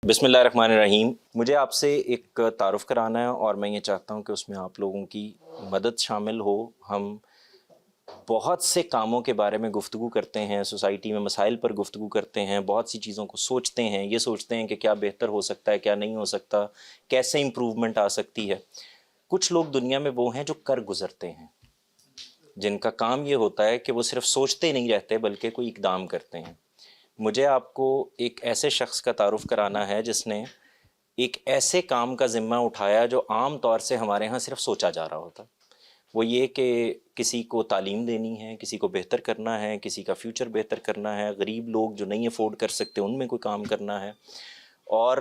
بسم اللہ الرحمن الرحیم. مجھے آپ سے ایک تعارف کرانا ہے اور میں یہ چاہتا ہوں کہ اس میں آپ لوگوں کی مدد شامل ہو. ہم بہت سے کاموں کے بارے میں گفتگو کرتے ہیں، سوسائٹی میں مسائل پر گفتگو کرتے ہیں، بہت سی چیزوں کو سوچتے ہیں، یہ سوچتے ہیں کہ کیا بہتر ہو سکتا ہے، کیا نہیں ہو سکتا، کیسے امپروومنٹ آ سکتی ہے. کچھ لوگ دنیا میں وہ ہیں جو کر گزرتے ہیں، جن کا کام یہ ہوتا ہے کہ وہ صرف سوچتے نہیں رہتے بلکہ کوئی اقدام کرتے ہیں. مجھے آپ کو ایک ایسے شخص کا تعارف کرانا ہے جس نے ایک ایسے کام کا ذمہ اٹھایا جو عام طور سے ہمارے ہاں صرف سوچا جا رہا ہوتا. وہ یہ کہ کسی کو تعلیم دینی ہے، کسی کو بہتر کرنا ہے، کسی کا فیوچر بہتر کرنا ہے، غریب لوگ جو نہیں افورڈ کر سکتے ان میں کوئی کام کرنا ہے. اور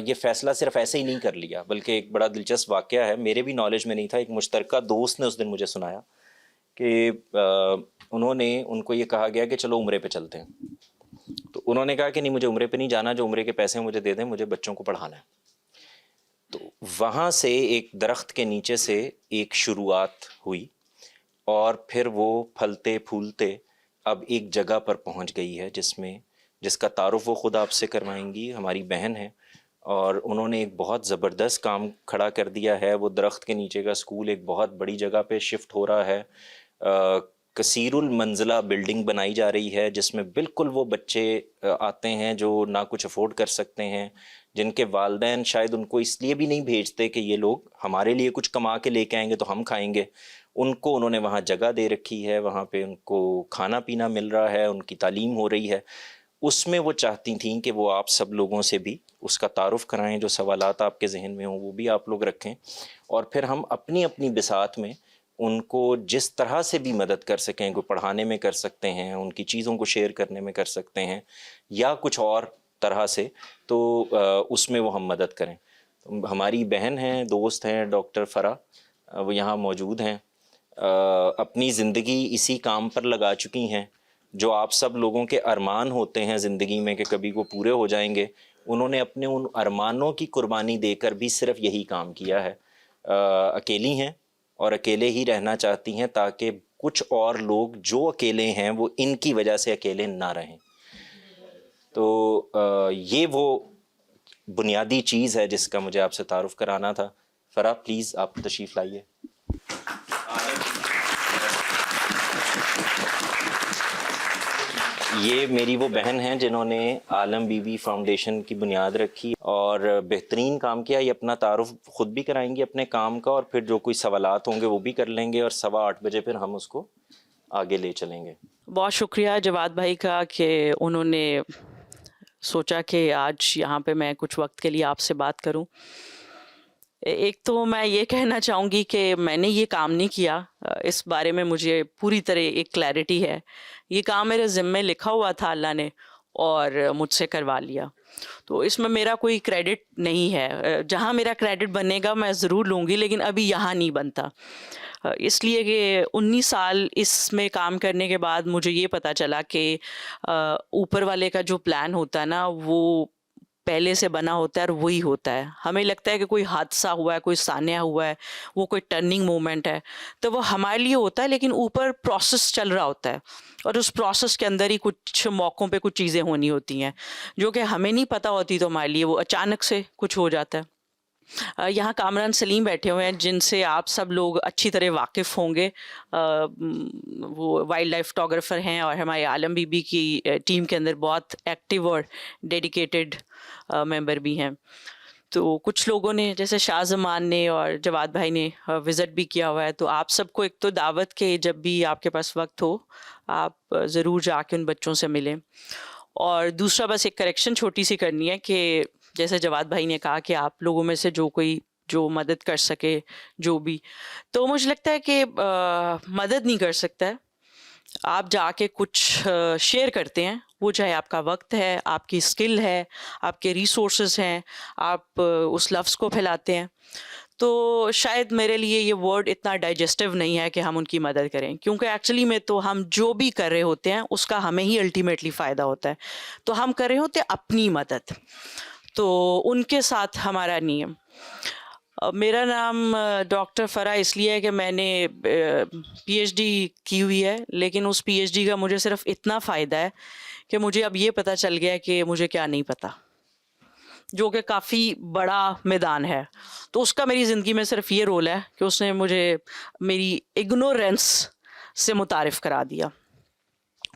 یہ فیصلہ صرف ایسے ہی نہیں کر لیا بلکہ ایک بڑا دلچسپ واقعہ ہے، میرے بھی نالج میں نہیں تھا. ایک مشترکہ دوست نے اس دن مجھے سنایا کہ انہوں نے ان کو یہ کہا گیا کہ چلو عمرے پہ چلتے ہیں. تو انہوں نے کہا کہ نہیں، مجھے عمرے پہ نہیں جانا، جو عمرے کے پیسے مجھے دے دیں، مجھے بچوں کو پڑھانا ہے. تو وہاں سے ایک درخت کے نیچے سے ایک شروعات ہوئی اور پھر وہ پھلتے پھولتے اب ایک جگہ پر پہنچ گئی ہے جس کا تعارف وہ خود آپ سے کروائیں گی. ہماری بہن ہے اور انہوں نے ایک بہت زبردست کام کھڑا کر دیا ہے. وہ درخت کے نیچے کا اسکول ایک بہت بڑی جگہ پہ شفٹ ہو رہا ہے. کثیر المنزلہ بلڈنگ بنائی جا رہی ہے جس میں بالکل وہ بچے آتے ہیں جو نہ کچھ افورڈ کر سکتے ہیں، جن کے والدین شاید ان کو اس لیے بھی نہیں بھیجتے کہ یہ لوگ ہمارے لیے کچھ کما کے لے کے آئیں گے تو ہم کھائیں گے. ان کو انہوں نے وہاں جگہ دے رکھی ہے، وہاں پہ ان کو کھانا پینا مل رہا ہے، ان کی تعلیم ہو رہی ہے. اس میں وہ چاہتی تھیں کہ وہ آپ سب لوگوں سے بھی اس کا تعارف کرائیں، جو سوالات آپ کے ذہن میں ہوں وہ بھی آپ لوگ رکھیں، اور پھر ہم اپنی اپنی بساط میں ان کو جس طرح سے بھی مدد کر سکیں. کو پڑھانے میں کر سکتے ہیں، ان کی چیزوں کو شیئر کرنے میں کر سکتے ہیں، یا کچھ اور طرح سے، تو اس میں وہ ہم مدد کریں. ہماری بہن ہیں، دوست ہیں ڈاکٹر فرا، وہ یہاں موجود ہیں. اپنی زندگی اسی کام پر لگا چکی ہیں جو آپ سب لوگوں کے ارمان ہوتے ہیں زندگی میں کہ کبھی وہ پورے ہو جائیں گے. انہوں نے اپنے ان ارمانوں کی قربانی دے کر بھی صرف یہی کام کیا ہے. اکیلی ہیں اور اکیلے ہی رہنا چاہتی ہیں تاکہ کچھ اور لوگ جو اکیلے ہیں وہ ان کی وجہ سے اکیلے نہ رہیں. تو یہ وہ بنیادی چیز ہے جس کا مجھے آپ سے تعارف کرانا تھا. فرا پلیز آپ تشریف لائیے. یہ میری وہ بہن ہیں جنہوں نے عالم بی بی فاؤنڈیشن کی بنیاد رکھی اور بہترین کام کیا. یہ اپنا تعارف خود بھی کرائیں گی اپنے کام کا، اور پھر جو کوئی سوالات ہوں گے وہ بھی کر لیں گے، اور 8:15 بجے پھر ہم اس کو آگے لے چلیں گے. بہت شکریہ جواد بھائی کا کہ انہوں نے سوچا کہ آج یہاں پہ میں کچھ وقت کے لیے آپ سے بات کروں. ایک تو میں یہ کہنا چاہوں گی کہ میں نے یہ کام نہیں کیا، اس بارے میں مجھے پوری طرح ایک کلیئرٹی ہے. یہ کام میرے ذمے لکھا ہوا تھا اللہ نے اور مجھ سے کروا لیا، تو اس میں میرا کوئی کریڈٹ نہیں ہے. جہاں میرا کریڈٹ بنے گا میں ضرور لوں گی، لیکن ابھی یہاں نہیں بنتا. اس لیے کہ 19 سال اس میں کام کرنے کے بعد مجھے یہ پتا چلا کہ اوپر والے کا جو پلان ہوتا ہے نا وہ پہلے سے بنا ہوتا ہے اور وہی ہوتا ہے. ہمیں لگتا ہے کہ کوئی حادثہ ہوا ہے، کوئی سانحہ ہوا ہے، وہ کوئی ٹرننگ مومنٹ ہے، تو وہ ہمارے لیے ہوتا ہے، لیکن اوپر پروسیس چل رہا ہوتا ہے اور اس پروسیس کے اندر ہی کچھ موقعوں پہ کچھ چیزیں ہونی ہوتی ہیں جو کہ ہمیں نہیں پتہ ہوتی، تو ہمارے لیے وہ اچانک سے کچھ ہو جاتا ہے. یہاں کامران سلیم بیٹھے ہوئے ہیں جن سے آپ سب لوگ اچھی طرح واقف ہوں گے. وہ وائلڈ لائف فوٹوگرافر ہیں اور ہمارے عالم بی بی کی ٹیم کے اندر بہت ایکٹیو اور ڈیڈیکیٹڈ ممبر بھی ہیں. تو کچھ لوگوں نے جیسے شاہ زمان نے اور جواد بھائی نے وزٹ بھی کیا ہوا ہے. تو آپ سب کو ایک تو دعوت کہ جب بھی آپ کے پاس وقت ہو آپ ضرور جا کے ان بچوں سے ملیں. اور دوسرا بس ایک کریکشن چھوٹی سی کرنی ہے کہ جیسے جواد بھائی نے کہا کہ آپ لوگوں میں سے جو کوئی جو مدد کر سکے جو بھی، تو مجھے لگتا ہے کہ مدد نہیں کر سکتا ہے، آپ جا کے کچھ شیئر کرتے ہیں، وہ چاہے آپ کا وقت ہے، آپ کی اسکل ہے، آپ کے ریسورسز ہیں، آپ اس لفظ کو پھیلاتے ہیں. تو شاید میرے لیے یہ ورڈ اتنا ڈائجسٹیو نہیں ہے کہ ہم ان کی مدد کریں، کیونکہ ایکچولی میں تو ہم جو بھی کر رہے ہوتے ہیں اس کا ہمیں ہی الٹیمیٹلی فائدہ ہوتا ہے. تو ہم کر رہے ہوتے ہیں اپنی مدد، تو ان کے ساتھ ہمارا نہیں ہے. میرا نام ڈاکٹر فرا اس لیے ہے کہ میں نے پی ایچ ڈی کی ہوئی ہے، لیکن اس پی ایچ ڈی کا مجھے صرف اتنا فائدہ ہے کہ مجھے اب یہ پتہ چل گیا ہے کہ مجھے کیا نہیں پتہ. جو کہ کافی بڑا میدان ہے. تو اس کا میری زندگی میں صرف یہ رول ہے کہ اس نے مجھے میری اگنورینس سے متعارف کرا دیا,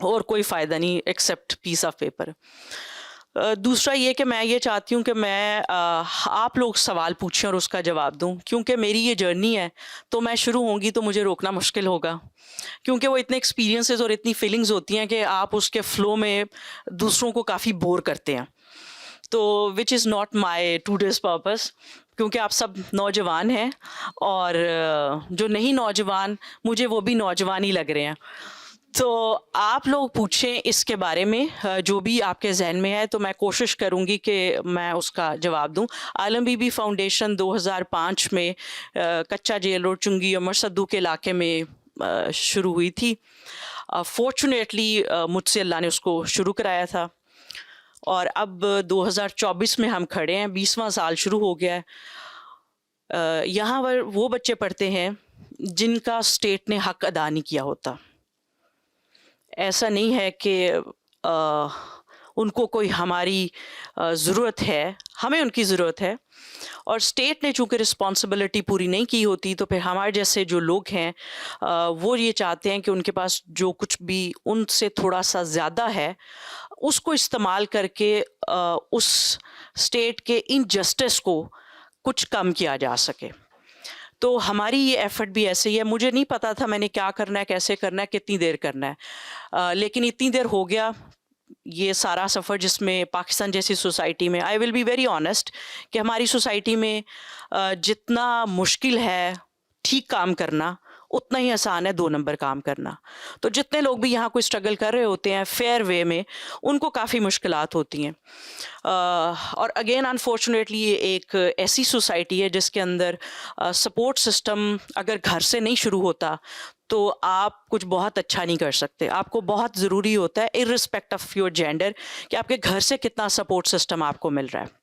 اور کوئی فائدہ نہیں ایکسیپٹ پیس آف پیپر. دوسرا یہ کہ میں یہ چاہتی ہوں کہ میں آپ لوگ سوال پوچھیں اور اس کا جواب دوں, کیونکہ میری یہ جرنی ہے تو میں شروع ہوں گی تو مجھے روکنا مشکل ہوگا, کیونکہ وہ اتنے ایکسپیرینسز اور اتنی فیلنگز ہوتی ہیں کہ آپ اس کے فلو میں دوسروں کو کافی بور کرتے ہیں. تو which is not my today's purpose, کیونکہ آپ سب نوجوان ہیں, اور جو نہیں نوجوان مجھے وہ بھی نوجوان ہی لگ رہے ہیں. تو آپ لوگ پوچھیں اس کے بارے میں جو بھی آپ کے ذہن میں ہے, تو میں کوشش کروں گی کہ میں اس کا جواب دوں. عالم بی بی فاؤنڈیشن 2005 میں کچا جیل روڈ چنگی عمر صدو کے علاقے میں شروع ہوئی تھی. فارچونیٹلی مجھ سے اللہ نے اس کو شروع کرایا تھا, اور اب 2024 میں ہم کھڑے ہیں, 20واں سال شروع ہو گیا ہے. یہاں پر وہ بچے پڑھتے ہیں جن کا اسٹیٹ نے حق ادا نہیں کیا ہوتا. ایسا نہیں ہے کہ ان کو کوئی ہماری ضرورت ہے, ہمیں ان کی ضرورت ہے, اور اسٹیٹ نے چونکہ رسپانسبلٹی پوری نہیں کی ہوتی تو پھر ہمارے جیسے جو لوگ ہیں وہ یہ چاہتے ہیں کہ ان کے پاس جو کچھ بھی ان سے تھوڑا سا زیادہ ہے اس کو استعمال کر کے اس اسٹیٹ کے انجسٹس کو کچھ کم کیا جا سکے. تو ہماری یہ ایفرٹ بھی ایسے ہی ہے. مجھے نہیں پتا تھا میں نے کیا کرنا ہے, کیسے کرنا ہے, کتنی دیر کرنا ہے, لیکن اتنی دیر ہو گیا یہ سارا سفر جس میں پاکستان جیسی سوسائٹی میں, آئی ول بی ویری آنیسٹ, کہ ہماری سوسائٹی میں جتنا مشکل ہے ٹھیک کام کرنا اتنا ہی آسان ہے 2 نمبر کام کرنا. تو جتنے لوگ بھی یہاں کوئی اسٹرگل کر رہے ہوتے ہیں فیئر وے میں, ان کو کافی مشکلات ہوتی ہیں. اور اگین انفارچونیٹلی یہ ایک ایسی سوسائٹی ہے جس کے اندر سپورٹ سسٹم اگر گھر سے نہیں شروع ہوتا تو آپ کچھ بہت اچھا نہیں کر سکتے. آپ کو بہت ضروری ہوتا ہے ارسپیکٹ آف یور جینڈر کہ آپ کے گھر سے کتنا سپورٹ سسٹم آپ کو مل رہا ہے.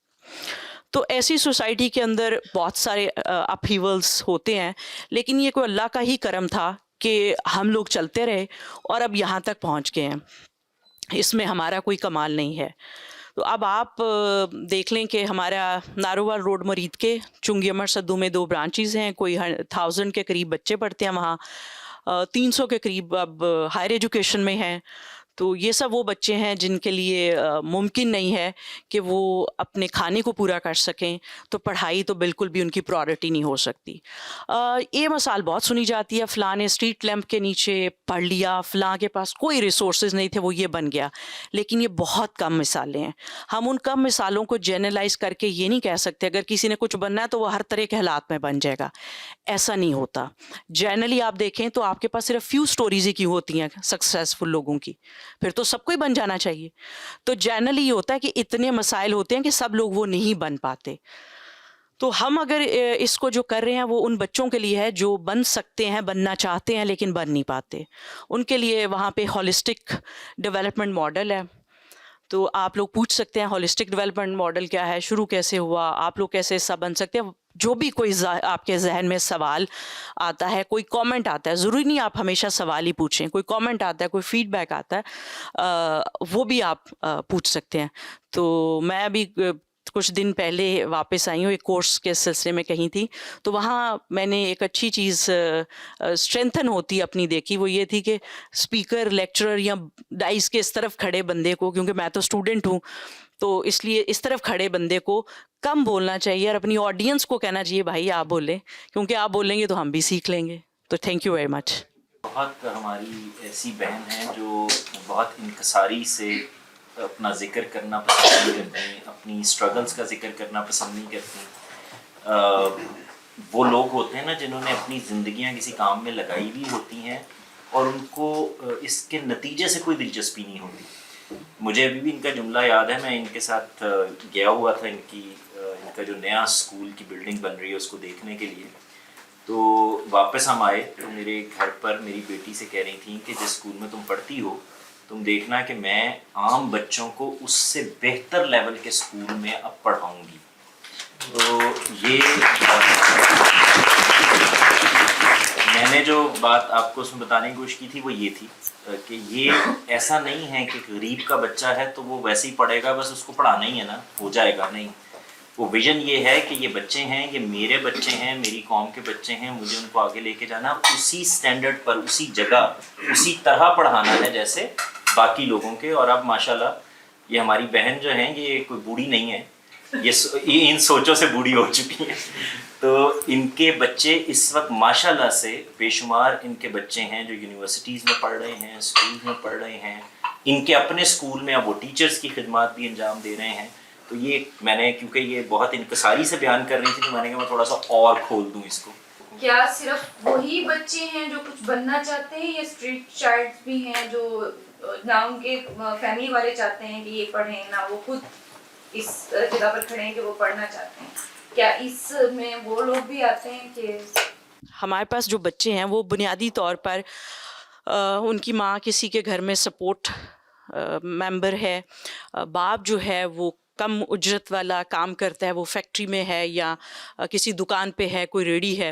تو ایسی سوسائٹی کے اندر بہت سارے اپہیولس ہوتے ہیں, لیکن یہ کوئی اللہ کا ہی کرم تھا کہ ہم لوگ چلتے رہے اور اب یہاں تک پہنچ گئے ہیں. اس میں ہمارا کوئی کمال نہیں ہے. تو اب آپ دیکھ لیں کہ ہمارا نارووال روڈ مرید کے چنگی امر صدو میں 2 برانچز ہیں, کوئی 1000 کے قریب بچے پڑھتے ہیں وہاں, 300 کے قریب اب ہائر ایجوکیشن میں ہیں. تو یہ سب وہ بچے ہیں جن کے لیے ممکن نہیں ہے کہ وہ اپنے کھانے کو پورا کر سکیں, تو پڑھائی تو بالکل بھی ان کی پرائورٹی نہیں ہو سکتی. یہ مثال بہت سنی جاتی ہے, فلاں نے اسٹریٹ لیمپ کے نیچے پڑھ لیا, فلاں کے پاس کوئی ریسورسز نہیں تھے وہ یہ بن گیا, لیکن یہ بہت کم مثالیں ہیں. ہم ان کم مثالوں کو جنرلائز کر کے یہ نہیں کہہ سکتے اگر کسی نے کچھ بننا ہے تو وہ ہر طرح کے حالات میں بن جائے گا. ایسا نہیں ہوتا. جنرلی آپ دیکھیں تو آپ کے پاس صرف فیو سٹوریز ہی کیوں ہوتی ہیں سکسیسفل لوگوں کی, پھر تو سب کو ہی بن جانا چاہیے. تو جنرلی یہ ہوتا ہے کہ اتنے مسائل ہوتے ہیں کہ سب لوگ وہ نہیں بن پاتے. تو ہم اگر اس کو جو کر رہے ہیں وہ ان بچوں کے لیے ہے جو بن سکتے ہیں, بننا چاہتے ہیں لیکن بن نہیں پاتے. ان کے لیے وہاں پہ ہولسٹک ڈیولپمنٹ ماڈل ہے. تو آپ لوگ پوچھ سکتے ہیں ہولسٹک ڈیولپمنٹ ماڈل کیا ہے, شروع کیسے ہوا, آپ لوگ کیسے حصہ بن سکتے ہیں. جو بھی کوئی آپ کے ذہن میں سوال آتا ہے, کوئی کامنٹ آتا ہے, ضروری نہیں آپ ہمیشہ سوال ہی پوچھیں, کوئی کامنٹ آتا ہے, کوئی فیڈ بیک آتا ہے, وہ بھی آپ پوچھ سکتے ہیں. تو میں ابھی کچھ دن پہلے واپس آئی ہوں, ایک کورس کے سلسلے میں کہیں تھی, تو وہاں میں نے ایک اچھی چیز اسٹرینتھن ہوتی اپنی دیکھی. وہ یہ تھی کہ اسپیکر, لیکچرر یا ڈائس کے اس طرف کھڑے بندے کو, کیونکہ میں تو اسٹوڈنٹ ہوں تو اس لیے اس طرف کھڑے بندے کو کم بولنا چاہیے اور اپنی آڈینس کو کہنا چاہیے بھائی آپ بولیں, کیونکہ آپ بولیں گے تو ہم بھی سیکھ لیں گے. تو تھینک یو ویری مچ. بہت ہماری ایسی بہن ہیں جو بہت انکساری سے اپنا ذکر کرنا پسند نہیں کرتی, اپنی اسٹرگلس کا ذکر کرنا پسند نہیں کرتی. وہ لوگ ہوتے ہیں نا جنہوں نے اپنی زندگیاں کسی کام میں لگائی ہوئی ہوتی ہیں اور ان کو اس کے نتیجے سے کوئی دلچسپی نہیں ہوتی. مجھے ابھی بھی ان کا جملہ یاد ہے, میں ان کے ساتھ گیا ہوا تھا ان کا جو نیا اسکول کی بلڈنگ بن رہی ہے اس کو دیکھنے کے لیے. تو واپس ہم آئے تو میرے گھر پر میری بیٹی سے کہہ رہی تھیں کہ جس اسکول میں تم پڑھتی ہو تم دیکھنا کہ میں عام بچوں کو اس سے بہتر لیول کے اسکول میں اب پڑھاؤں گی. تو یہ میں نے جو بات آپ کو اس میں بتانے کی کوشش کی تھی وہ یہ تھی کہ یہ ایسا نہیں ہے کہ غریب کا بچہ ہے تو وہ ویسے ہی پڑھے گا, بس اس کو پڑھانا ہی ہے نا, ہو جائے گا. نہیں, وہ ویژن یہ ہے کہ یہ بچے ہیں، یہ میرے بچے ہیں، میری قوم کے بچے ہیں، مجھے ان کو آگے لے کے جانا، اسی سٹینڈرڈ پر، اسی جگہ، اسی طرح پڑھانا ہے جیسے باقی لوگوں کے. اور اب ماشاءاللہ یہ ہماری بہن جو ہیں یہ کوئی بوڑھی نہیں ہے، یہ ان سوچوں سے بوڑھی ہو چکی ہیں. تو ان کے بچے اس وقت ماشاءاللہ سے بے شمار ان کے بچے ہیں جو یونیورسٹیز میں پڑھ رہے ہیں، اسکولز میں پڑھ رہے ہیں، ان کے اپنے اسکول میں اب وہ ٹیچرز کی خدمات بھی انجام دے رہے ہیں. تو یہ میں نے کیونکہ یہ بہت انکساری سے بیان کر رہی تھی تو میں نے کہا میں تھوڑا سا اور کھول دوں اس کو. کیا صرف وہی بچے ہیں جو کچھ بننا چاہتے ہیں یا اسٹریٹ چائلڈ بھی ہیں جو نہ ان کے فیملی والے چاہتے ہیں کہ یہ پڑھیں، نہ وہ خود اس جگہ پر کھڑے ہیں کہ وہ پڑھنا چاہتے ہیں؟ کیا اس میں وہ لوگ بھی آتے ہیں کہ ہمارے پاس جو بچے ہیں وہ بنیادی طور پر ان کی ماں کسی کے گھر میں سپورٹ ممبر ہے، باپ جو ہے وہ کم اجرت والا کام کرتا ہے، وہ فیکٹری میں ہے یا کسی دکان پہ ہے، کوئی ریڑھی ہے،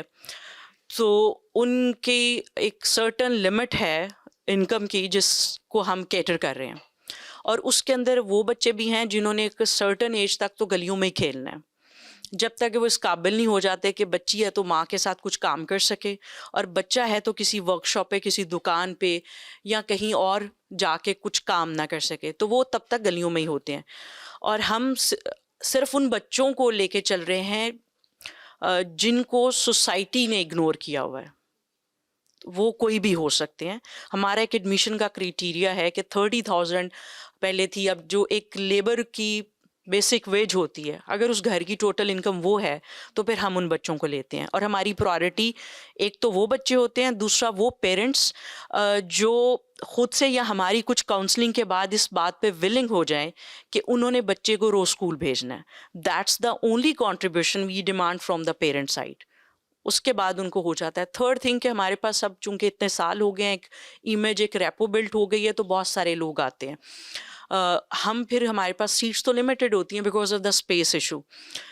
تو ان کی ایک سرٹن لمٹ ہے انکم کی جس کو ہم کیٹر کر رہے ہیں. اور اس کے اندر وہ بچے بھی ہیں جنہوں نے ایک سرٹن ایج تک تو گلیوں میں ہی کھیلنا ہے، جب تک وہ اس قابل نہیں ہو جاتے کہ بچی ہے تو ماں کے ساتھ کچھ کام کر سکے، اور بچہ ہے تو کسی ورک شاپ پہ، کسی دکان پہ یا کہیں اور جا کے کچھ کام نہ کر سکے، تو وہ تب تک گلیوں میں ہی ہوتے ہیں. اور ہم صرف ان بچوں کو لے کے چل رہے ہیں جن کو سوسائٹی نے اگنور کیا ہوا ہے. وہ کوئی بھی ہو سکتے ہیں. ہمارا ایک ایڈمیشن کا کرائٹیریا ہے کہ 30,000 پہلے تھی، اب جو ایک لیبر کی بیسک ویج ہوتی ہے، اگر اس گھر کی ٹوٹل انکم وہ ہے تو پھر ہم ان بچوں کو لیتے ہیں. اور ہماری پرائورٹی ایک تو وہ بچے ہوتے ہیں، دوسرا وہ پیرنٹس جو خود سے یا ہماری کچھ کاؤنسلنگ کے بعد اس بات پہ ولنگ ہو جائیں کہ انہوں نے بچے کو روز اسکول بھیجنا ہے. That's the only contribution we demand from the parent side. اس کے بعد ان کو ہو جاتا ہے. تھرڈ تھنگ کہ ہمارے پاس اب چونکہ اتنے سال ہو گئے ہیں، ایک امیج، ایک ریپو بلٹ ہو گئی ہے، تو بہت سارے لوگ آتے ہیں. ہم پھر ہمارے پاس سیٹس تو لمیٹڈ ہوتی ہیں because of the space issue,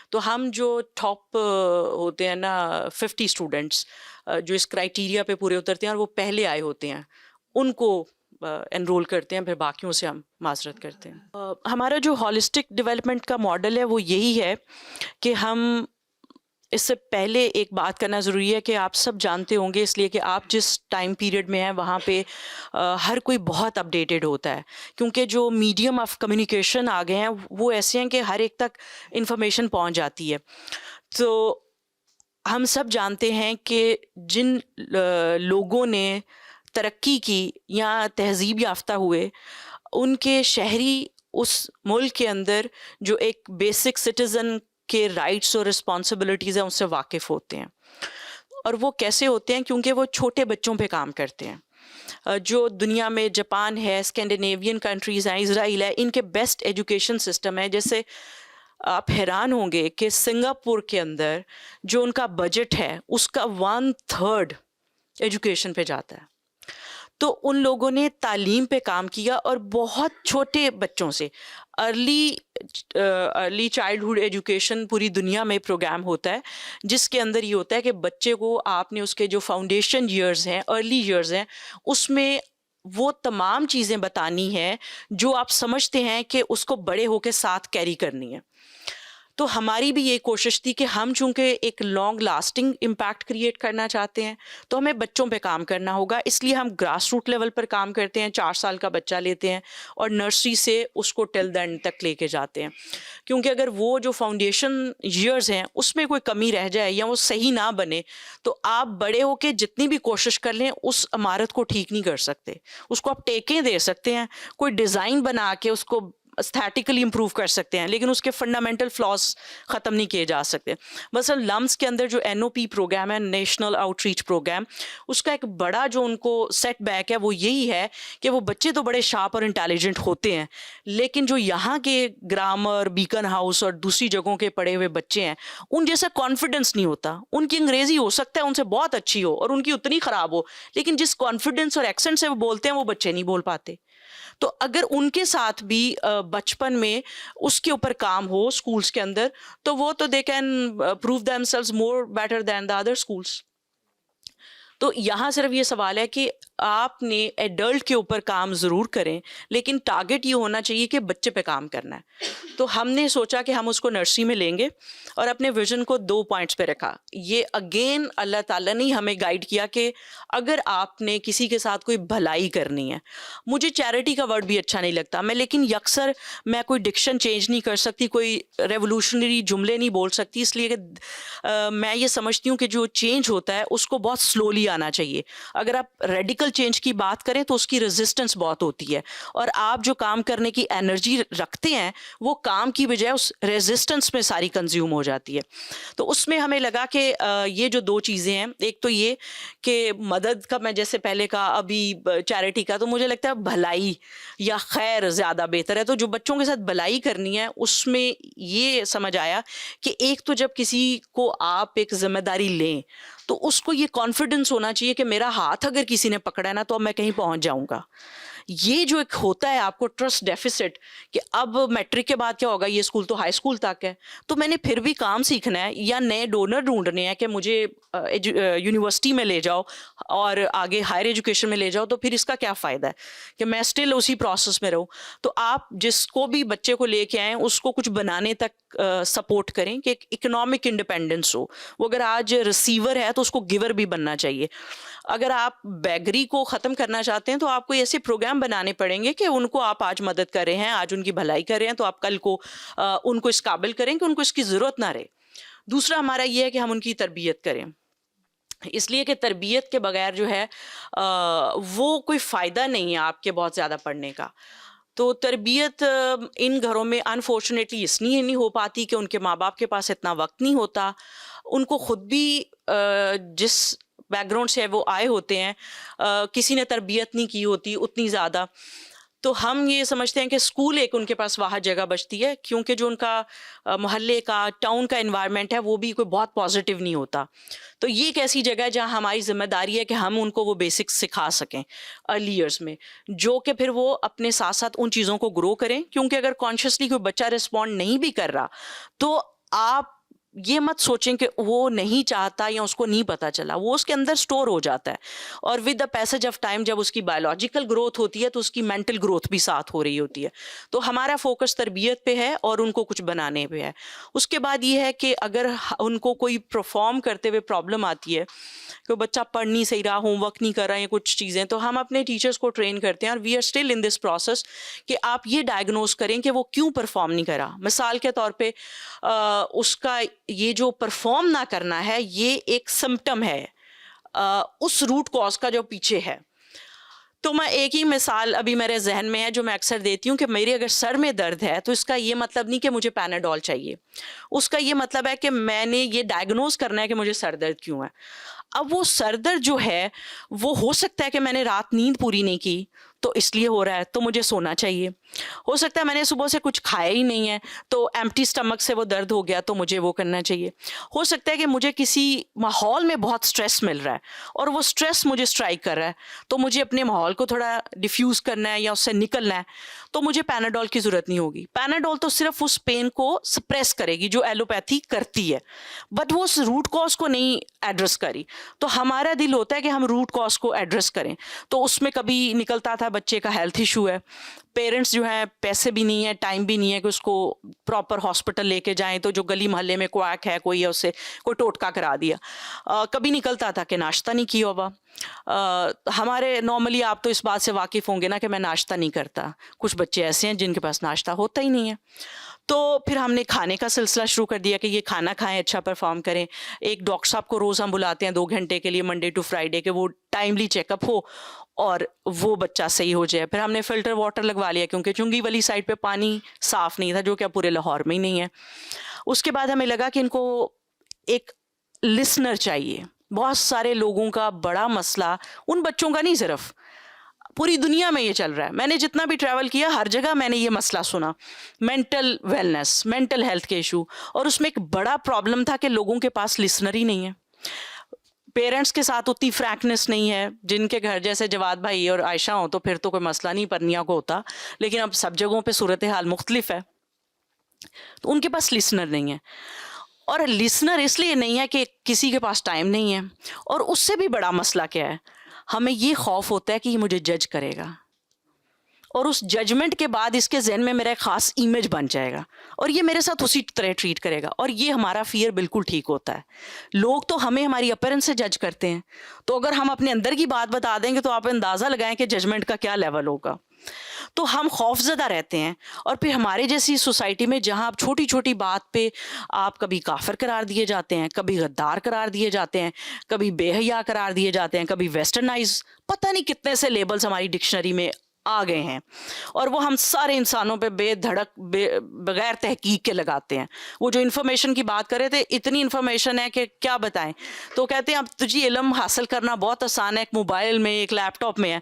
تو ہم جو ٹاپ ہوتے ہیں نا 50 اسٹوڈنٹس جو اس کرائٹیریا پہ پورے اترتے ہیں اور وہ پہلے آئے ہوتے ہیں، ان کو انرول کرتے ہیں، پھر باقیوں سے ہم معذرت کرتے ہیں. ہمارا جو ہالسٹک ڈیولپمنٹ کا ماڈل ہے وہ یہی ہے کہ ہم اس سے پہلے ایک بات کرنا ضروری ہے کہ آپ سب جانتے ہوں گے، اس لیے کہ آپ جس ٹائم پیریڈ میں ہیں وہاں پہ ہر کوئی بہت اپڈیٹڈ ہوتا ہے، کیونکہ جو میڈیم آف کمیونیکیشن آ گئے ہیں وہ ایسے ہیں کہ ہر ایک تک انفارمیشن پہنچ جاتی ہے. تو ہم سب جانتے ہیں کہ جن لوگوں نے ترقی کی یا تہذیب یافتہ ہوئے، ان کے شہری اس ملک کے اندر جو ایک بیسک سٹیزن کے رائٹس اور رسپانسبلٹیز ہیں ان سے واقف ہوتے ہیں. اور وہ کیسے ہوتے ہیں؟ کیونکہ وہ چھوٹے بچوں پہ کام کرتے ہیں. جو دنیا میں جاپان ہے، اسکینڈینیوین کنٹریز ہیں، اسرائیل ہے، ان کے بیسٹ ایجوکیشن سسٹم ہے. جیسے آپ حیران ہوں گے کہ سنگاپور کے اندر جو ان کا بجٹ ہے اس کا 1/3 ایجوکیشن پہ جاتا ہے. تو ان لوگوں نے تعلیم پہ کام کیا اور بہت چھوٹے بچوں سے ارلی چائلڈہڈ ایجوکیشن پوری دنیا میں پروگرام ہوتا ہے، جس کے اندر یہ ہوتا ہے کہ بچے کو آپ نے اس کے جو فاؤنڈیشن ایئرز ہیں، ارلی ایئرز ہیں، اس میں وہ تمام چیزیں بتانی ہیں جو آپ سمجھتے ہیں کہ اس کو بڑے ہو کے ساتھ کیری کرنی ہے. تو ہماری بھی یہ کوشش تھی کہ ہم چونکہ ایک لانگ لاسٹنگ امپیکٹ کریٹ کرنا چاہتے ہیں تو ہمیں بچوں پہ کام کرنا ہوگا. اس لیے ہم گراس روٹ لیول پر کام کرتے ہیں، 4 سال کا بچہ لیتے ہیں اور نرسری سے اس کو ٹل دا اینڈ تک لے کے جاتے ہیں. کیونکہ اگر وہ جو فاؤنڈیشن ایئرز ہیں اس میں کوئی کمی رہ جائے یا وہ صحیح نہ بنے تو آپ بڑے ہو کے جتنی بھی کوشش کر لیں اس عمارت کو ٹھیک نہیں کر سکتے. اس کو آپ ٹیکیں دے سکتے ہیں، کوئی ڈیزائن بنا کے اس کو استھیٹیکلی امپروو کر سکتے ہیں، لیکن اس کے فنڈامنٹل فلاز ختم نہیں کیے جا سکتے. مثلا لمس کے اندر جو NOP پروگرام ہے، نیشنل آؤٹ ریچ پروگرام، اس کا ایک بڑا جو ان کو سیٹ بیک ہے وہ یہی ہے کہ وہ بچے تو بڑے شارپ اور انٹیلیجنٹ ہوتے ہیں، لیکن جو یہاں کے گرامر، بیکن ہاؤس اور دوسری جگہوں کے پڑھے ہوئے بچے ہیں ان جیسا کانفیڈنس نہیں ہوتا. ان کی انگریزی ہو سکتا ہے ان سے بہت اچھی ہو اور ان کی اتنی خراب ہو، لیکن جس کانفیڈنس اور ایکسنٹ سے وہ بولتے ہیں وہ بچے نہیں بول پاتے. تو اگر ان کے ساتھ بھی بچپن میں اس کے اوپر کام ہو اسکولس کے اندر تو وہ تو they can prove them selves more better than the other schools. تو یہاں صرف یہ سوال ہے کہ آپ نے ایڈلٹ کے اوپر کام ضرور کریں لیکن ٹارگٹ یہ ہونا چاہیے کہ بچے پہ کام کرنا ہے. تو ہم نے سوچا کہ ہم اس کو نرسری میں لیں گے اور اپنے ویژن کو 2 پوائنٹس پہ رکھا. یہ اگین اللہ تعالیٰ نے ہمیں گائیڈ کیا کہ اگر آپ نے کسی کے ساتھ کوئی بھلائی کرنی ہے, مجھے چیریٹی کا ورڈ بھی اچھا نہیں لگتا میں, لیکن یکسر میں کوئی ڈکشن چینج نہیں کر سکتی, کوئی ریولوشنری جملے نہیں بول سکتی, اس لیے کہ میں یہ سمجھتی ہوں کہ جو چینج ہوتا ہے اس کو بہت سلولی آنا چاہیے. اگر آپ ریڈیکل چینج کی بات کریں تو اس کی ریزسٹنس بہت ہوتی ہے, اور آپ جو کام کرنے کی انرجی رکھتے ہیں وہ کام کی بجائے اس ریزسٹنس میں ساری کنزیوم ہو جاتی ہے. تو اس میں ہمیں لگا کہ یہ جو 2 چیزیں ہیں, ایک تو یہ کہ مدد کا میں جیسے پہلے کہا, ابھی چیریٹی کا, تو مجھے لگتا ہے بھلائی یا خیر زیادہ بہتر ہے. تو جو بچوں کے ساتھ بھلائی کرنی ہے اس میں یہ سمجھ آیا کہ ایک تو جب کسی کو آپ ایک ذمہ داری لیں تو اس کو یہ کانفیڈنس ہونا چاہیے کہ میرا ہاتھ اگر کسی نے پکڑا ہے نا تو اب میں کہیں پہنچ جاؤں گا. یہ جو ایک ہوتا ہے آپ کو ٹرسٹ ڈیفیسٹ کہ اب میٹرک کے بعد کیا ہوگا, یہ اسکول تو ہائی اسکول تک ہے, تو میں نے پھر بھی کام سیکھنا ہے یا نئے ڈونر ڈھونڈنے ہیں کہ مجھے یونیورسٹی میں لے جاؤ اور آگے ہائر ایجوکیشن میں لے جاؤ, تو پھر اس کا کیا فائدہ ہے کہ میں اسٹل اسی پروسیس میں رہوں. تو آپ جس کو بھی بچے کو لے کے آئیں اس کو کچھ بنانے تک سپورٹ کریں کہ اکنامک انڈیپینڈنس ہو. وہ اگر آج ریسیور ہے تو اس کو گیور بھی بننا چاہیے. اگر آپ بیگری کو ختم کرنا چاہتے ہیں تو آپ کو ایسے پروگرام بنانے پڑیں گے کہ ان کو آپ آج مدد کر رہے ہیں, آج ان کی بھلائی کر رہے ہیں, تو آپ کل کو ان کو اس قابل کریں کہ ان کو اس کی ضرورت نہ رہے. دوسرا ہمارا یہ ہے کہ ہم ان کی تربیت کریں, اس لیے کہ تربیت کے بغیر جو ہے وہ کوئی فائدہ نہیں ہے آپ کے بہت زیادہ پڑھنے کا. تو تربیت ان گھروں میں انفارچونیٹلی اس لیے نہیں ہو پاتی کہ ان کے ماں باپ کے پاس اتنا وقت نہیں ہوتا, ان کو خود بھی جس بیک گراؤنڈ سے وہ آئے ہوتے ہیں کسی نے تربیت نہیں کی ہوتی اتنی زیادہ. تو ہم یہ سمجھتے ہیں کہ اسکول ایک ان کے پاس وہاں جگہ بچتی ہے, کیونکہ جو ان کا محلے کا ٹاؤن کا انوائرمنٹ ہے وہ بھی کوئی بہت پازیٹیو نہیں ہوتا. تو یہ ایک ایسی جگہ ہے جہاں ہماری ذمہ داری ہے کہ ہم ان کو وہ بیسکس سکھا سکیں ارلی ایئرس میں, جو کہ پھر وہ اپنے ساتھ ساتھ ان چیزوں کو گرو کریں. کیونکہ اگر کانشیسلی کوئی بچہ رسپونڈ نہیں بھی کر رہا تو آپ یہ مت سوچیں کہ وہ نہیں چاہتا یا اس کو نہیں پتا چلا, وہ اس کے اندر سٹور ہو جاتا ہے, اور with the passage of time جب اس کی بایولوجیکل گروتھ ہوتی ہے تو اس کی مینٹل گروتھ بھی ساتھ ہو رہی ہوتی ہے. تو ہمارا فوکس تربیت پہ ہے اور ان کو کچھ بنانے پہ ہے. اس کے بعد یہ ہے کہ اگر ان کو کوئی پرفارم کرتے ہوئے پرابلم آتی ہے کہ بچہ پڑھ نہیں صحیح رہا, ہوم ورک نہیں کر رہا ہے کچھ چیزیں, تو ہم اپنے ٹیچرس کو ٹرین کرتے ہیں, اور we are still in this process کہ آپ یہ ڈائگنوز کریں کہ وہ کیوں پرفارم نہیں کرا. مثال کے طور پہ اس کا یہ جو پرفارم نہ کرنا ہے یہ ایک سمپٹم ہے اس روٹ کاز کا جو پیچھے ہے. تو میں ایک ہی مثال ابھی میرے ذہن میں ہے جو میں اکثر دیتی ہوں کہ میرے اگر سر میں درد ہے تو اس کا یہ مطلب نہیں کہ مجھے پیناڈول چاہیے, اس کا یہ مطلب ہے کہ میں نے یہ ڈائگنوز کرنا ہے کہ مجھے سر درد کیوں ہے. اب وہ سر درد جو ہے وہ ہو سکتا ہے کہ میں نے رات نیند پوری نہیں کی تو اس لیے ہو رہا ہے, تو مجھے سونا چاہیے. ہو سکتا ہے میں نے صبح سے کچھ کھایا ہی نہیں ہے تو ایمٹی سٹمک سے وہ درد ہو گیا تو مجھے وہ کرنا چاہیے. ہو سکتا ہے کہ مجھے کسی ماحول میں بہت سٹریس مل رہا ہے اور وہ سٹریس مجھے اسٹرائک کر رہا ہے تو مجھے اپنے ماحول کو تھوڑا ڈیفیوز کرنا ہے یا اس سے نکلنا ہے, تو مجھے پیناڈول کی ضرورت نہیں ہوگی. پیناڈول تو صرف اس پین کو سپریس کرے گی جو ایلوپیتھی کرتی ہے, بٹ وہ اس روٹ کاز کو نہیں ایڈریس کری. تو ہمارا دل ہوتا ہے کہ ہم روٹ کاز کو ایڈریس کریں. تو اس میں کبھی نکلتا تھا بچے کا ہیلتھ ایشو ہے, پیرنٹس جو ہیں پیسے بھی نہیں ہے, ٹائم بھی نہیں ہے کہ اس کو پراپر ہاسپٹل لے کے جائیں, تو جو گلی محلے میں کویک ہے کوئی ہے اس سے کوئی ٹوٹکا کرا دیا. کبھی نکلتا تھا کہ ناشتہ نہیں کیا ہوا. ہمارے نارملی آپ تو اس بات سے واقف ہوں گے نا کہ میں ناشتہ نہیں کرتا, کچھ بچے ایسے ہیں جن کے پاس ناشتہ ہوتا ہی نہیں ہے. تو پھر ہم نے کھانے کا سلسلہ شروع کر دیا کہ یہ کھانا کھائیں, اچھا پرفارم کریں. ایک ڈاکٹر صاحب کو روز ہم بلاتے ہیں 2 گھنٹے کے لیے منڈے ٹو فرائیڈے کہ وہ ٹائملی چیک اپ ہو اور وہ بچہ صحیح ہو جائے. پھر ہم نے فلٹر واٹر لگوا لیا کیونکہ چنگی والی سائڈ پہ پانی صاف نہیں تھا, جو کہ پورے لاہور میں ہی نہیں ہے. اس کے بعد ہمیں لگا کہ ان کو ایک لسنر چاہیے. بہت سارے لوگوں کا بڑا مسئلہ, ان بچوں کا نہیں صرف, پوری دنیا میں یہ چل رہا ہے. میں نے جتنا بھی ٹریول کیا ہر جگہ میں نے یہ مسئلہ سنا, مینٹل ویلنس, مینٹل ہیلتھ کے ایشو. اور اس میں ایک بڑا پرابلم تھا کہ لوگوں کے پاس لسنر ہی نہیں ہے, پیرنٹس کے ساتھ اتنی فرینکنس نہیں ہے. جن کے گھر جیسے جواد بھائی اور عائشہ ہوں تو پھر تو کوئی مسئلہ نہیں پرنیا کو ہوتا, لیکن اب سب جگہوں پہ صورتحال مختلف ہے, تو ان کے پاس لسنر نہیں ہے. اور لسنر اس لیے نہیں ہے کہ کسی کے پاس ٹائم نہیں ہے, اور اس سے بھی بڑا مسئلہ کیا ہے, ہمیں یہ خوف ہوتا ہے کہ یہ مجھے جج کرے گا اور اس ججمنٹ کے بعد اس کے ذہن میں میرا ایک خاص امیج بن جائے گا اور یہ میرے ساتھ اسی طرح ٹریٹ کرے گا. اور یہ ہمارا فیئر بالکل ٹھیک ہوتا ہے. لوگ تو ہمیں ہماری اپیرنس سے جج کرتے ہیں, تو اگر ہم اپنے اندر کی بات بتا دیں گے تو آپ اندازہ لگائیں کہ ججمنٹ کا کیا لیول ہوگا. تو ہم خوف زدہ رہتے ہیں. اور پھر ہمارے جیسی سوسائٹی میں جہاں آپ چھوٹی چھوٹی بات پہ آپ کبھی کافر قرار دیے جاتے ہیں, کبھی غدار قرار دیے جاتے ہیں, کبھی بے حیا قرار دیے جاتے ہیں, کبھی ویسٹرنائز, پتہ نہیں کتنے سے لیبلز ہماری ڈکشنری میں آ گئے ہیں, اور وہ ہم سارے انسانوں پہ بے دھڑک بغیر تحقیق کے لگاتے ہیں. وہ جو انفارمیشن کی بات کر رہے تھے, اتنی انفارمیشن ہے کہ کیا بتائیں. تو کہتے ہیں اب تجھے علم حاصل کرنا بہت آسان ہے, ایک موبائل میں, ایک لیپ ٹاپ میں ہے.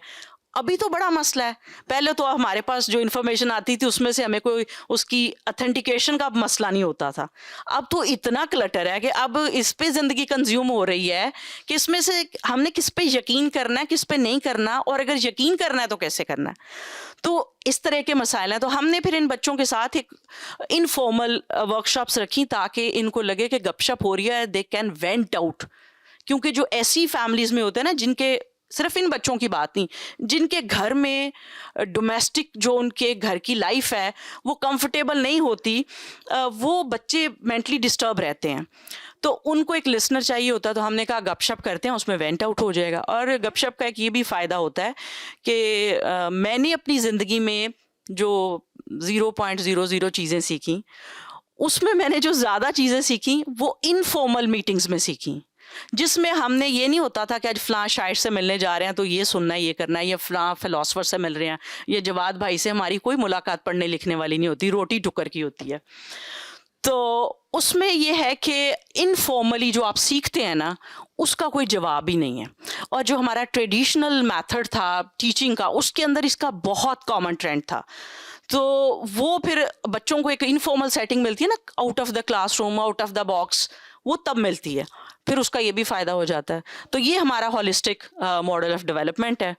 ابھی تو بڑا مسئلہ ہے. پہلے تو ہمارے پاس جو انفارمیشن آتی تھی اس میں سے ہمیں کوئی اس کی اتھینٹیکیشن کا مسئلہ نہیں ہوتا تھا. اب تو اتنا کلٹر ہے کہ اب اس پہ زندگی کنزیوم ہو رہی ہے کہ اس میں سے ہم نے کس پہ یقین کرنا ہے, کس پہ نہیں کرنا, اور اگر یقین کرنا ہے تو کیسے کرنا ہے. تو اس طرح کے مسائل ہیں. تو ہم نے پھر ان بچوں کے ساتھ ایک انفارمل ورک شاپس رکھی تاکہ ان کو لگے کہ گپ شپ ہو رہی ہے, دے کین وینٹ آؤٹ. کیونکہ جو ایسی فیملیز میں ہوتے ہیں نا جن کے, صرف ان بچوں کی بات نہیں, جن کے گھر میں ڈومیسٹک جو ان کے گھر کی لائف ہے وہ کمفرٹیبل نہیں ہوتی, وہ بچے مینٹلی ڈسٹرب رہتے ہیں, تو ان کو ایک لسنر چاہیے ہوتا ہے. تو ہم نے کہا گپ شپ کرتے ہیں, اس میں وینٹ آؤٹ ہو جائے گا. اور گپ شپ کا ایک یہ بھی فائدہ ہوتا ہے کہ میں نے اپنی زندگی میں جو 0.00 چیزیں سیکھیں, اس میں نے جو زیادہ چیزیں سیکھیں وہ انفارمل میٹنگز میں سیکھیں, جس میں ہم نے یہ نہیں ہوتا تھا کہ آج فلاں شاعر سے ملنے جا رہے ہیں تو یہ سننا ہے, یہ کرنا ہے, یا فلاں فلاسفر سے مل رہے ہیں, یا جواد بھائی سے ہماری کوئی ملاقات پڑھنے لکھنے والی نہیں ہوتی, روٹی ٹکر کی ہوتی ہے. تو اس میں یہ ہے کہ انفارملی جو آپ سیکھتے ہیں نا اس کا کوئی جواب ہی نہیں ہے. اور جو ہمارا ٹریڈیشنل میتھڈ تھا ٹیچنگ کا, اس کے اندر اس کا بہت کامن ٹرینڈ تھا. تو وہ پھر بچوں کو ایک انفارمل سیٹنگ ملتی ہے نا, out of the class room, out of the box, وہ تب ملتی ہے, پھر اس کا یہ بھی فائدہ ہو جاتا ہے. تو یہ ہمارا ہولسٹک ماڈل آف ڈیولپمنٹ ہے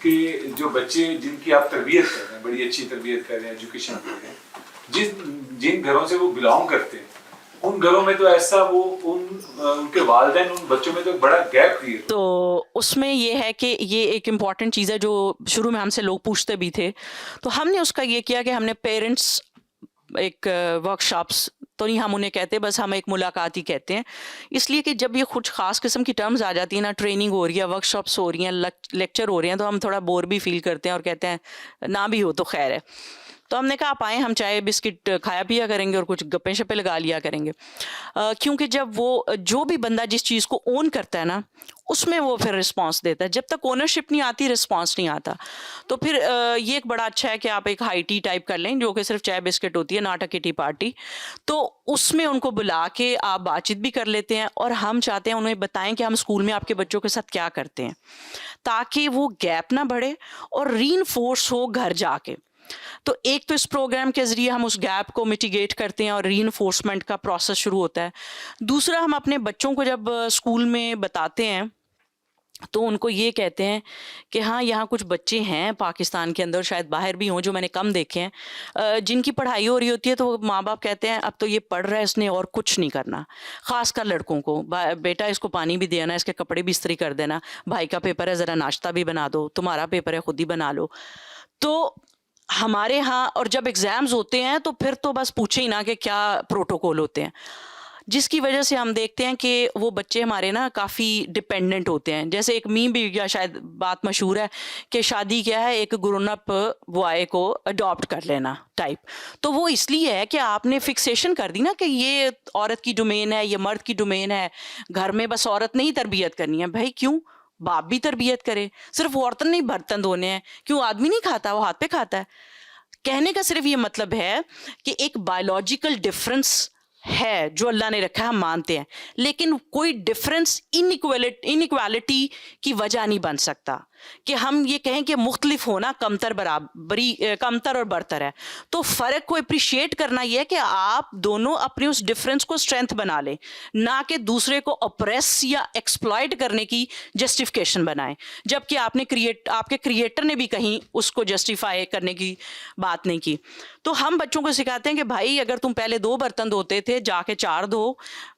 کہ جو بچے جن کی آپ تربیت کر رہے ہیں, بڑی اچھی تربیت کر رہے ہیں, ایجوکیشن کر رہے ہیں, جن گھروں سے وہ بلانگ کرتے ہیں, ان گھروں میں تو ایسا وہ ان کے والدین ان بچوں میں تو ایک بڑا گیپ کریٹ. تو اس میں یہ ہے کہ یہ ایک امپورٹنٹ چیز ہے جو شروع میں ہم سے لوگ پوچھتے بھی تھے. تو ہم نے اس کا یہ کیا کہ ہم نے پیرنٹس ایک ورک شاپس تو نہیں ہم انہیں کہتے, بس ہم ایک ملاقات ہی کہتے ہیں, اس لیے کہ جب یہ کچھ خاص قسم کی ٹرمز آ جاتی ہیں نا, ٹریننگ ہو رہی ہے, ورک شاپس ہو رہی ہیں, لیکچر ہو رہے ہیں, تو ہم تھوڑا بور بھی فیل کرتے ہیں اور کہتے ہیں نہ بھی ہو تو خیر ہے. تو ہم نے کہا آپ آئیں, ہم چائے بسکٹ کھایا پیا کریں گے اور کچھ گپیں شپیں لگا لیا کریں گے. کیونکہ جب وہ جو بھی بندہ جس چیز کو اون کرتا ہے نا اس میں وہ پھر رسپانس دیتا ہے. جب تک اونرشپ نہیں آتی رسپانس نہیں آتا. تو پھر یہ ایک بڑا اچھا ہے کہ آپ ایک ہائی ٹی ٹائپ کر لیں جو کہ صرف چائے بسکٹ ہوتی ہے, ناٹ اے کٹی پارٹی. تو اس میں ان کو بلا کے آپ بات چیت بھی کر لیتے ہیں, اور ہم چاہتے ہیں انہیں بتائیں کہ ہم اسکول میں آپ کے بچوں کے ساتھ کیا کرتے ہیں, تاکہ وہ گیپ نہ بڑھے اور ری انفورس ہو گھر جا کے. تو ایک تو اس پروگرام کے ذریعے ہم اس گیپ کو میٹیگیٹ کرتے ہیں اور ری انفورسمنٹ کا پروسیس شروع ہوتا ہے. دوسرا, ہم اپنے بچوں کو جب اسکول میں بتاتے ہیں تو ان کو یہ کہتے ہیں کہ ہاں یہاں کچھ بچے ہیں پاکستان کے اندر, شاید باہر بھی ہوں, جو میں نے کم دیکھے ہیں, جن کی پڑھائی ہو رہی ہوتی ہے تو ماں باپ کہتے ہیں اب تو یہ پڑھ رہا ہے, اس نے اور کچھ نہیں کرنا. خاص کر لڑکوں کو, بیٹا اس کو پانی بھی دینا, اس کے کپڑے بھی استری کر دینا, بھائی کا پیپر ہے ذرا ناشتہ بھی بنا دو, تمہارا پیپر ہے خود ہی بنا لو. تو ہمارے ہاں اور جب ایگزامز ہوتے ہیں تو پھر تو بس پوچھے ہی نہ کہ کیا پروٹوکول ہوتے ہیں, جس کی وجہ سے ہم دیکھتے ہیں کہ وہ بچے ہمارے نا کافی ڈپینڈنٹ ہوتے ہیں. جیسے ایک میم بھی یا شاید بات مشہور ہے کہ شادی کیا ہے, ایک گرون اپ بوائے کو اڈاپٹ کر لینا ٹائپ. تو وہ اس لیے ہے کہ آپ نے فکسیشن کر دی نا کہ یہ عورت کی ڈومین ہے, یہ مرد کی ڈومین ہے, گھر میں بس عورت نہیں تربیت کرنی ہے. بھائی کیوں, باپ بھی تربیت کرے, صرف عورتیں نہیں برتن دھونے ہیں, کیوں آدمی نہیں کھاتا, وہ ہاتھ پہ کھاتا ہے. کہنے کا صرف یہ مطلب ہے کہ ایک بایولوجیکل ڈفرنس ہے جو اللہ نے رکھا ہے, ہم مانتے ہیں, لیکن کوئی ڈفرنس انیکوالٹی کی وجہ نہیں بن سکتا کہ ہم یہ کہیں کہ مختلف ہونا کمتر اور برتر ہے. تو فرق کو اپریشیٹ کرنا یہ ہے کہ آپ دونوں اپنے اس ڈفرنس کو اسٹرینتھ بنا لیں, نہ کہ دوسرے کو اپریس یا ایکسپلائٹ کرنے کی جسٹیفیکیشن بنائیں, جبکہ آپ کے کریٹر نے بھی کہیں اس کو جسٹیفائی کرنے کی بات نہیں کی. تو ہم بچوں کو سکھاتے ہیں کہ بھائی اگر تم پہلے 2 برتن دھوتے تھے جا کے 4 دھو,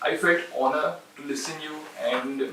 I felt honor to listen you and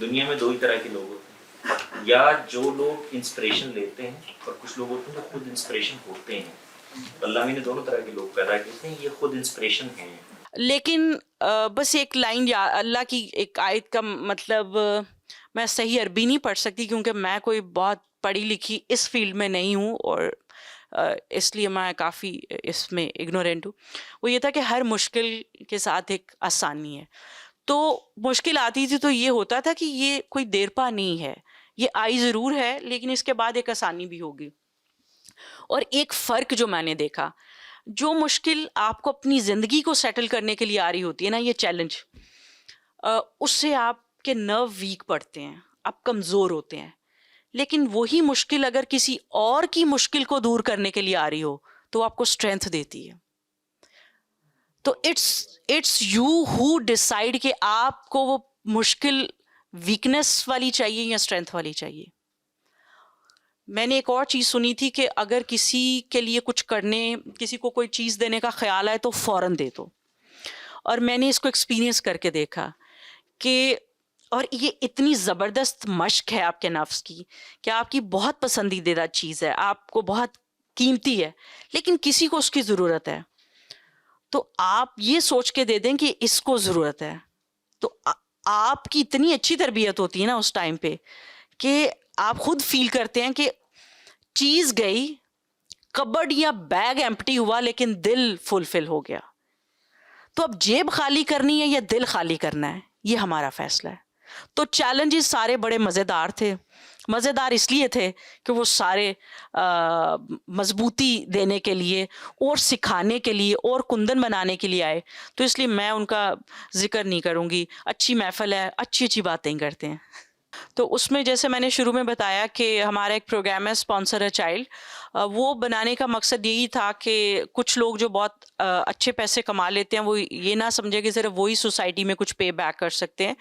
دنیا میں 2 ہی طرح کے لوگ ہوتے ہیں, یا جو لوگ انسپریشن لیتے ہیں اور کچھ لوگ ہوتے ہیں جو خود انسپریشن ہوتے ہیں. اللہ نے دونوں طرح کے لوگ پیدا کیے ہیں, یہ خود انسپریشن ہیں. لیکن بس ایک لائن اللہ کی ایک آیت کا مطلب میں صحیح عربی نہیں پڑھ سکتی کیونکہ میں کوئی بہت پڑھی لکھی اس فیلڈ میں نہیں ہوں, اور اس لیے میں کافی اس میں اگنورینٹ ہوں. وہ یہ تھا کہ ہر مشکل کے ساتھ ایک آسانی ہے. تو مشکل آتی تھی تو یہ ہوتا تھا کہ یہ کوئی دیر پا نہیں ہے, یہ آئی ضرور ہے لیکن اس کے بعد ایک آسانی بھی ہوگی. اور ایک فرق جو میں نے دیکھا, جو مشکل آپ کو اپنی زندگی کو سیٹل کرنے کے لیے آ رہی ہوتی ہے نا, یہ چیلنج, اس سے آپ کے نرو ویک پڑتے ہیں, آپ کمزور ہوتے ہیں. لیکن وہی مشکل اگر کسی اور کی مشکل کو دور کرنے کے لیے آ رہی ہو تو آپ کو اسٹرینتھ دیتی ہے. تو اٹس یو ہو ڈیسائڈ کہ آپ کو وہ مشکل ویکنس والی چاہیے یا اسٹرینتھ والی چاہیے. میں نے ایک اور چیز سنی تھی کہ اگر کسی کے لیے کچھ کرنے, کسی کو کوئی چیز دینے کا خیال آئے تو فوراً دے دو. اور میں نے اس کو ایکسپیرینس کر کے دیکھا کہ, اور یہ اتنی زبردست مشق ہے آپ کے نفس کی کہ آپ کی بہت پسندیدہ چیز ہے, آپ کو بہت قیمتی ہے, لیکن کسی کو اس کی ضرورت ہے, تو آپ یہ سوچ کے دے دیں کہ اس کو ضرورت ہے. تو آپ کی اتنی اچھی تربیت ہوتی ہے نا اس ٹائم پہ کہ آپ خود فیل کرتے ہیں کہ چیز گئی, کبڈ یا بیگ ایمپٹی ہوا, لیکن دل فلفل ہو گیا. تو اب جیب خالی کرنی ہے یا دل خالی کرنا ہے, یہ ہمارا فیصلہ ہے. تو چیلنجز سارے بڑے مزیدار تھے. مزیدار اس لیے تھے کہ وہ سارے مضبوطی دینے کے لیے اور سکھانے کے لیے اور کندن بنانے کے لیے آئے. تو اس لیے میں ان کا ذکر نہیں کروں گی. اچھی محفل ہے, اچھی اچھی باتیں کرتے ہیں. تو اس میں جیسے میں نے شروع میں بتایا کہ ہمارا ایک پروگرام ہے اسپانسر اے چائلڈ. وہ بنانے کا مقصد یہی تھا کہ کچھ لوگ جو بہت اچھے پیسے کما لیتے ہیں وہ یہ نہ سمجھے کہ صرف وہی سوسائٹی میں کچھ پے بیک کر سکتے ہیں.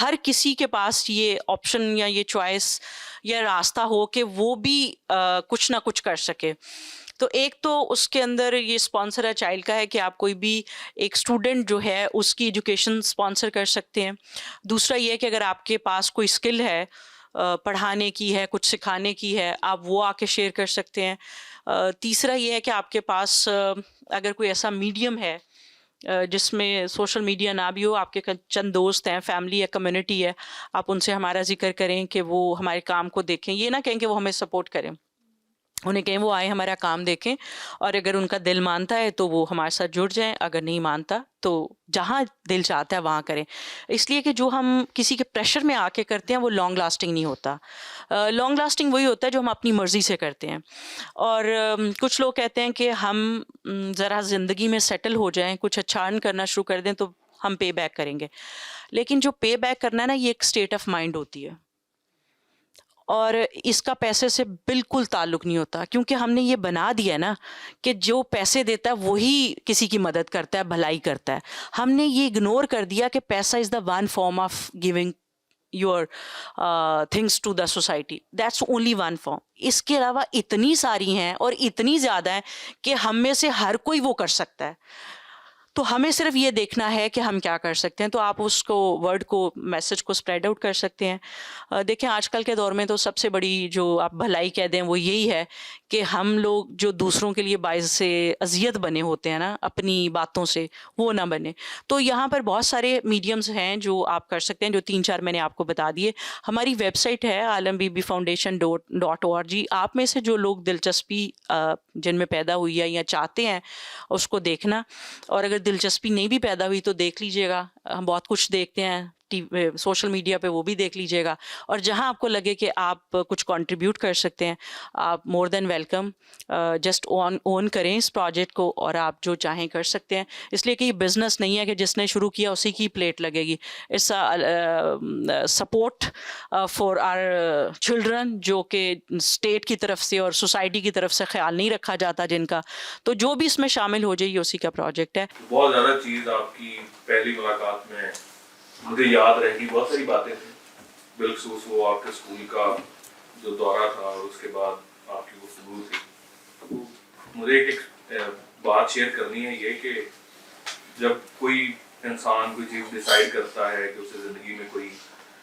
ہر کسی کے پاس یہ آپشن یا یہ چوائس یا راستہ ہو کہ وہ بھی کچھ نہ کچھ کر سکے. تو ایک تو اس کے اندر یہ اسپانسر اے چائلڈ کا ہے کہ آپ کوئی بھی ایک اسٹوڈنٹ جو ہے اس کی ایجوکیشن اسپانسر کر سکتے ہیں. دوسرا یہ ہے کہ اگر آپ کے پاس کوئی اسکل ہے, پڑھانے کی ہے, کچھ سکھانے کی ہے, آپ وہ آ کے شیئر کر سکتے ہیں. تیسرا یہ ہے کہ آپ کے پاس اگر کوئی ایسا میڈیم ہے جس میں سوشل میڈیا نہ بھی ہو, آپ کے چند دوست ہیں, فیملی ہے, کمیونٹی ہے, آپ ان سے ہمارا ذکر کریں کہ وہ ہمارے کام کو دیکھیں. یہ نہ کہیں کہ وہ ہمیں سپورٹ کریں, انہیں کہیں وہ آئیں ہمارا کام دیکھیں, اور اگر ان کا دل مانتا ہے تو وہ ہمارے ساتھ جڑ جائیں, اگر نہیں مانتا تو جہاں دل چاہتا ہے وہاں کریں. اس لیے کہ جو ہم کسی کے پریشر میں آ کے کرتے ہیں وہ لانگ لاسٹنگ نہیں ہوتا. لانگ لاسٹنگ وہی ہوتا ہے جو ہم اپنی مرضی سے کرتے ہیں. اور کچھ لوگ کہتے ہیں کہ ہم ذرا زندگی میں سیٹل ہو جائیں, کچھ اچھا ارن کرنا شروع کر دیں تو ہم پے بیک کریں گے. لیکن جو پے بیک کرنا ہے نا, یہ ایک اسٹیٹ آف مائنڈ ہوتی ہے, اور اس کا پیسے سے بالکل تعلق نہیں ہوتا, کیونکہ ہم نے یہ بنا دیا نا کہ جو پیسے دیتا ہے وہی کسی کی مدد کرتا ہے, بھلائی کرتا ہے. ہم نے یہ اگنور کر دیا کہ پیسہ is the one form of giving your things to the society, that's only one form. اس کے علاوہ اتنی ساری ہیں اور اتنی زیادہ ہیں کہ ہم میں سے ہر کوئی وہ کر سکتا ہے. تو ہمیں صرف یہ دیکھنا ہے کہ ہم کیا کر سکتے ہیں. تو آپ اس کو ورڈ کو, میسج کو اسپریڈ آؤٹ کر سکتے ہیں. دیکھیں آج کل کے دور میں تو سب سے بڑی جو آپ بھلائی کہہ دیں وہ یہی ہے کہ ہم لوگ جو دوسروں کے لیے باعث سے اذیت بنے ہوتے ہیں نا اپنی باتوں سے, وہ نہ بنے. تو یہاں پر بہت سارے میڈیمز ہیں جو آپ کر سکتے ہیں, جو 3-4 میں نے آپ کو بتا دیے. ہماری ویب سائٹ ہے alambibifoundation.org. آپ میں سے جو لوگ دلچسپی جن میں پیدا ہوئی ہے یا چاہتے ہیں اس کو دیکھنا, اور اگر دلچسپی نہیں بھی پیدا ہوئی تو دیکھ لیجئے گا. ہم بہت کچھ دیکھتے ہیں سوشل میڈیا پہ, وہ بھی دیکھ لیجئے گا. اور جہاں آپ کو لگے کہ آپ کچھ کنٹریبیوٹ کر سکتے ہیں, آپ مور دین ویلکم. جسٹ اون کریں اس پروجیکٹ کو, اور آپ جو چاہیں کر سکتے ہیں. اس لیے کہ یہ بزنس نہیں ہے کہ جس نے شروع کیا اسی کی پلیٹ لگے گی. It's support for our children, جو کہ اسٹیٹ کی طرف سے اور سوسائٹی کی طرف سے خیال نہیں رکھا جاتا جن کا. تو جو بھی اس میں شامل ہو جائے یہ اسی کا پروجیکٹ ہے. بہت زیادہ چیز آپ کی پہلی ملاقات میں مجھے یاد رہے گی, بہت ساری باتیں تھیں, بالخصوص وہ آپ کے اسکول کا جو دورہ تھا اور اس کے بعد آپ کی گفتگو تھی. تو مجھے ایک بات شیئر کرنی ہے, یہ کہ جب کوئی انسان کوئی چیز ڈیسائیڈ کرتا ہے کہ اسے زندگی میں کوئی